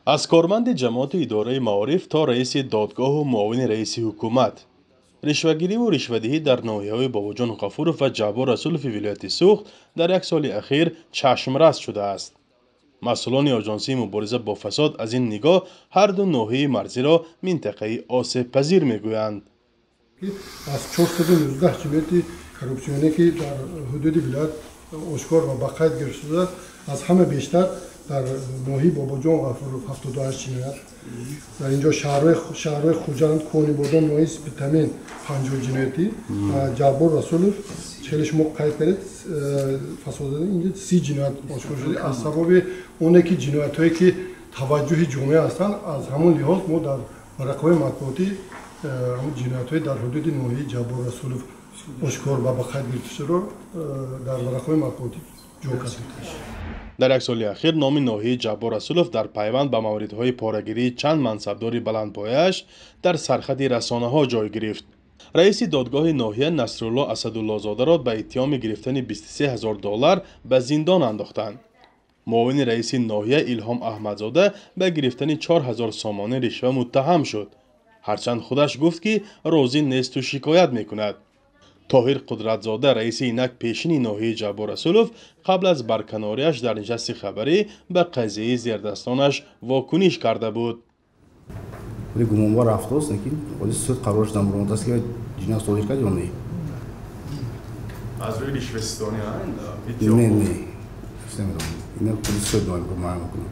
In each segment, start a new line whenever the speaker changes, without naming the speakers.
از کارمند جماعت اداره معارف تا رئیس دادگاه و معاون رئیس حکومت، رشوه‌گیری و رشوه‌دهی در ناحیه‌های باباجان غفورов و جبار رسولov ولایت سوخت در یک سال اخیر چشمرس شده است. مسئولان آژانسی مبارزه با فساد از این نگاه هر دو ناحیه مرزی را منطقه آسیب پذیر می‌گویند.
از 419 جنایت کورپسیونی که در حدود ولایت آشکار و بقایت گرفته شده، از همه بیشتر در ناحیه باباجان غفورov 78 جنایت، در اینجا شهرهای خوجند، کونیبادان، ناحیه سپیتامین 50 جنایتی و جبار رسولov 40 قید کرد فساد اینجا 30 جنایت آشکار شده. از سبب اونه که جنایت‌هایی که توجه جامعه هستند، از همون لحاظ ما در ورقه‌های مطبوعاتی همون جنایت‌های در حدود ناحیه جبار رسولov آشکار و بقایت گرفته شده را در ورقه‌های مطبوعاتی جا کردیم.
در یک سال اخیر نام ناحیه جبار رسولov در پیوند به موردهای پاره‌گیری چند منصبدار بلندپایه‌اش در سرخط رسانه‌ها جای گرفت. رئیس دادگاه ناحیه نصرالله اسدالله‌زاده را به اتهام گرفتن $23,000 به زندان انداختند. معاون رئیس ناحیه الهام احمدزاده به گرفتن 4,000 سامانه رشوه متهم شد، هرچند خودش گفت که راضی نیست و شکایت میکند. طاهر قدرتزاده رئیس اینک پیشین ناحیه جبار رسولov قبل از برکناریش در نشست خبری به قضیه زیردستانش واکنش کرده بود.
گمانبار رفته است که ولی سود قرارش نمورد است که جناح صادر کرد یا نه؟
از روی رشوه‌ستانی
نه اینا پلیس سود معلوم کنه.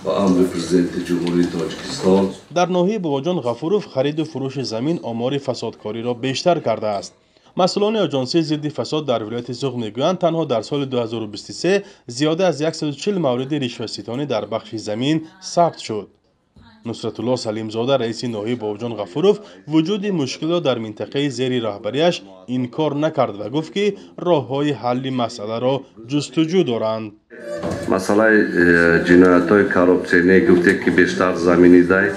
با امر پرزیدنت جمهوری تاجیکستان
در ناحیه باباجان غفورov خرید و فروش زمین آمار فسادکاری را بیشتر کرده است. مسئولان آژانسی ضد فساد در ولایت سوخت میگویند تنها در سال 2023 زیاده از 140 مورد رشوه‌ستانی در بخش زمین ثبت شد. نصرتالله سلیمزاده رئیس ناحیه باباجان غفورov وجود مشکلات در منطقه زیر رهبریش انکار نکرد و گفت که راه‌های حل مسئله را جستجو دارند.
مسئله جنایت‌های کورپسیونی گفته که بیشتر زمینی دای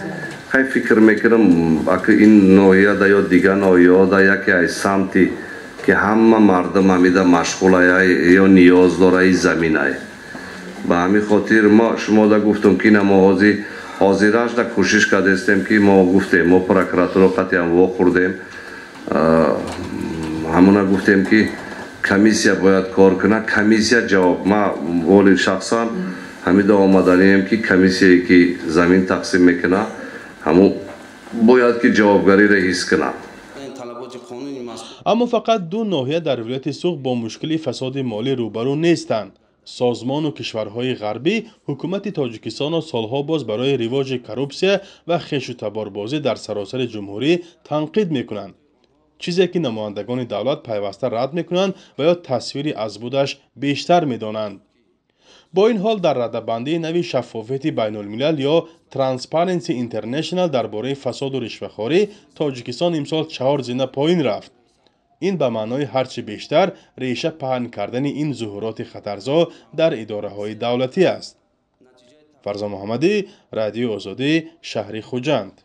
خیلی فکر میکنم اگه این ناحیه دا یا دیگر ناحیه دا یکی از سمتی که همه مردم همیده مشغول یا نیاز داره این زمین های. به همین خاطر ما شما دا گفتم که ما حاضرش دا کوشش کرده استیم که ما گفتیم ما پروکراتور قطعی هم واخوردیم، همونا گفتیم که کمیسیا باید کار کنه. کمیسیا جواب ما ولی شخصا همیده آمدنیم که کمیسیایی که زمین تقسیم میکنه همون باید که جوابگاری را حس کنه.
اما فقط دو ناحیه در ولایت سوخت با مشکل فساد مالی روبرو نیستند. سازمان و کشورهای غربی حکومت تاجیکستان را سالها باز برای رواج کورپسیا و خیش و تباربازی در سراسر جمهوری تنقید میکنند، چیزی که نمایندگان دولت پیوسته رد میکنند و یا تصویری از بودش بیشتر میدانند. با این حال در رده‌بندی نوی شفافیت بین الملل یا ترانسپرنسی اینترنشنال درباره فساد و رشوه‌خواری تاجیکستان امسال 4 زینه پایین رفت. این به معنای هرچی بیشتر ریشه پهن کردن این ظهورات خطرزا در اداره‌های دولتی است. فرزان محمدی، رادیو آزادی، شهر خوجند.